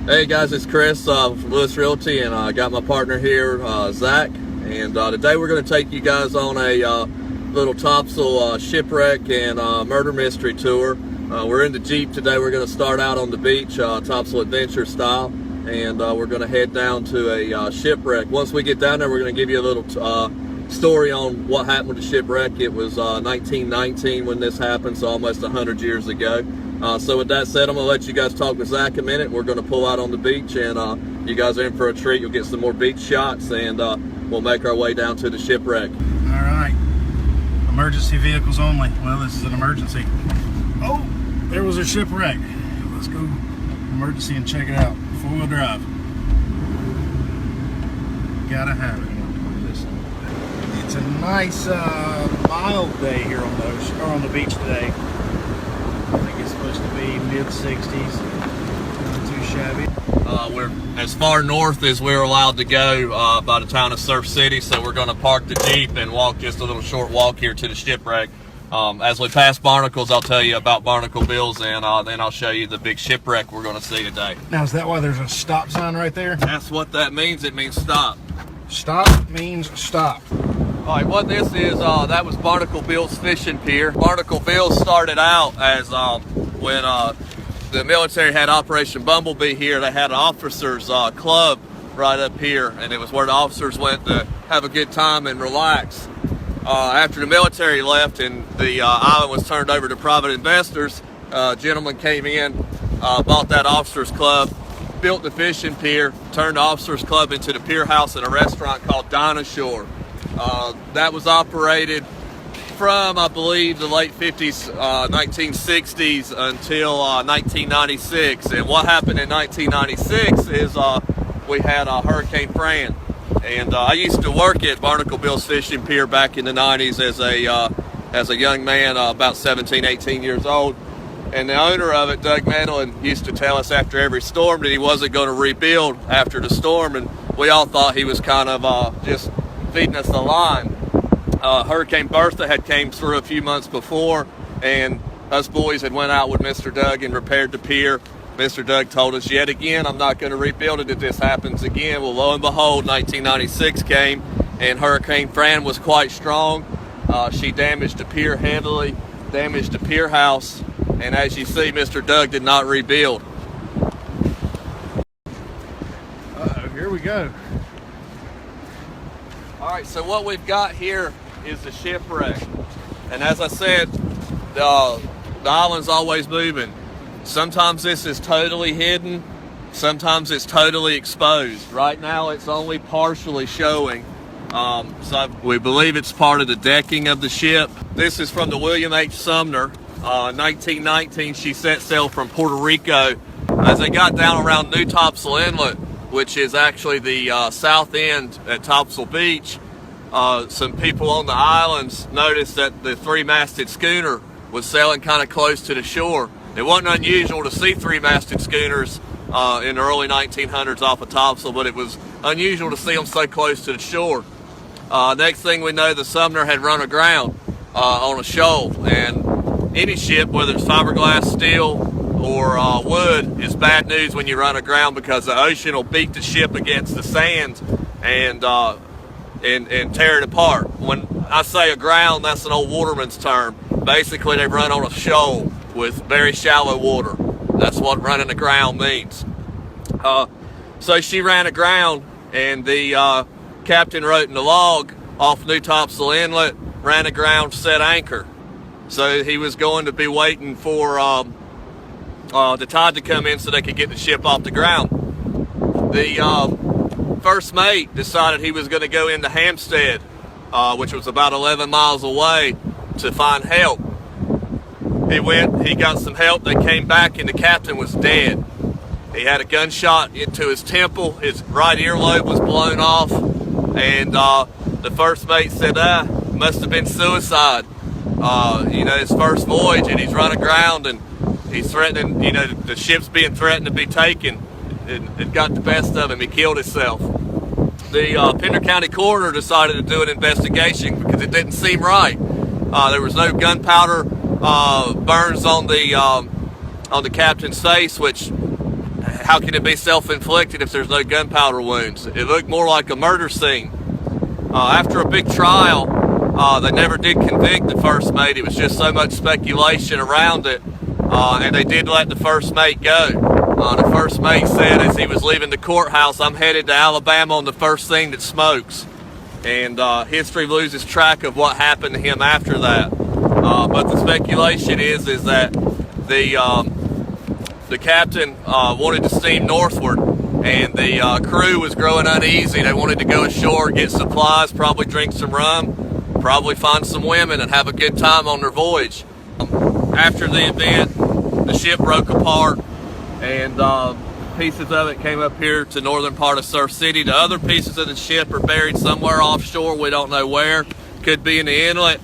Hey guys, it's Chris from Lewis Realty, and I got my partner here, Zach. And today we're going to take you guys on a little Topsail Shipwreck and Murder Mystery tour. We're in the Jeep today. We're going to start out on the beach, Topsail Adventure style, and we're going to head down to a shipwreck. Once we get down there, we're going to give you a little story on what happened with the shipwreck. It was 1919 when this happened, so almost 100 years ago. So with that said, I'm going to let you guys talk with Zach a minute. We're going to pull out on the beach, and you guys are in for a treat. You'll get some more beach shots, and we'll make our way down to the shipwreck. All right. Emergency vehicles only. Well, this is an emergency. Oh, there was a shipwreck. Let's go emergency and check it out. Four-wheel drive. Gotta have it. It's a nice mild day here on the ocean, or on the beach today. I think it's supposed to be mid-60s. Not too shabby. We're as far north as we're allowed to go by the town of Surf City, so we're going to park the Jeep and walk just a little short walk here to the shipwreck. As we pass barnacles, I'll tell you about barnacle bills, and then I'll show you the big shipwreck we're going to see today. Now, is that why there's a stop sign right there? That's what that means. It means stop. Stop means stop. All right, what this is, that was Barnacle Bill's fishing pier. Barnacle Bill started out as when the military had Operation Bumblebee here. They had an officers club right up here, and it was where the officers went to have a good time and relax. After the military left and the island was turned over to private investors, a gentleman came in, bought that officers club, built the fishing pier, turned the officers club into the pier house and a restaurant called Dinosaur. That was operated from, I believe, the late 50s, 1960s until 1996. And what happened in 1996 is we had Hurricane Fran. And I used to work at Barnacle Bill's Fishing Pier back in the 90s as a young man, about 17, 18 years old. And the owner of it, Doug Manlin, used to tell us after every storm that he wasn't going to rebuild after the storm. And we all thought he was kind of just feeding us a line. Hurricane Bertha had came through a few months before, and us boys had went out with Mr. Doug and repaired the pier. Mr. Doug told us yet again, I'm not going to rebuild it if this happens again. Well, lo and behold, 1996 came, and Hurricane Fran was quite strong. She damaged the pier heavily, damaged the pier house, and as you see, Mr. Doug did not rebuild. Uh-oh, here we go. All right, so what we've got here is the shipwreck. And as I said, the island's always moving. Sometimes this is totally hidden. Sometimes it's totally exposed. Right now, it's only partially showing. So we believe it's part of the decking of the ship. This is from the William H. Sumner. 1919, she set sail from Puerto Rico. As they got down around New Topsail Inlet, which is actually the south end at Topsail Beach, some people on the islands noticed that the three-masted schooner was sailing kind of close to the shore. It wasn't unusual to see three-masted schooners in the early 1900s off of Topsail, but it was unusual to see them so close to the shore. Next thing we know, the Sumner had run aground on a shoal, and any ship, whether it's fiberglass, steel, or wood, is bad news when you run aground, because the ocean will beat the ship against the sand and tear it apart. When I say aground, that's an old waterman's term. Basically, they've run on a shoal with very shallow water. That's what running aground means. So she ran aground, and the captain wrote in the log off New Topsail Inlet, ran aground, set anchor. So he was going to be waiting for the tide to come in so they could get the ship off the ground. The first mate decided he was going to go into Hampstead, which was about 11 miles away, to find help. He went, he got some help, they came back, and the captain was dead. He had a gunshot into his temple, his right earlobe was blown off, and the first mate said, must have been suicide. His first voyage, and he's run aground, and he's threatening, the ship's being threatened to be taken. It got the best of him. He killed himself. The Pender County coroner decided to do an investigation because it didn't seem right. There was no gunpowder burns on the captain's face, which how can it be self-inflicted if there's no gunpowder wounds? It looked more like a murder scene. After a big trial, they never did convict the first mate. It was just so much speculation around it, and they did let the first mate go. The first mate said as he was leaving the courthouse, "I'm headed to Alabama on the first thing that smokes." And history loses track of what happened to him after that. But the speculation is that the captain wanted to steam northward, and the crew was growing uneasy. They wanted to go ashore, get supplies, probably drink some rum, probably find some women, and have a good time on their voyage. After the event, the ship broke apart, and pieces of it came up here to northern part of Surf City. The other pieces of the ship are buried somewhere offshore. We don't know where. Could be in the inlet,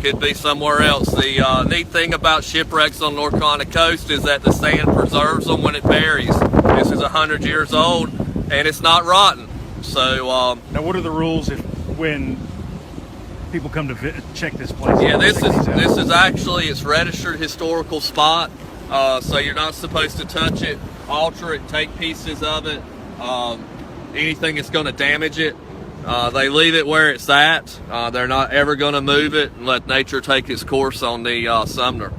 could be somewhere else. The neat thing about shipwrecks on North Carolina coast is that the sand preserves them when it buries. This is 100 years old, and it's not rotten. So now, what are the rules when people come to check this place? Yeah, this is actually, it's registered historical spot. So you're not supposed to touch it, alter it, take pieces of it, anything that's going to damage it. They leave it where it's at. They're not ever going to move it and let nature take its course on the Sumner.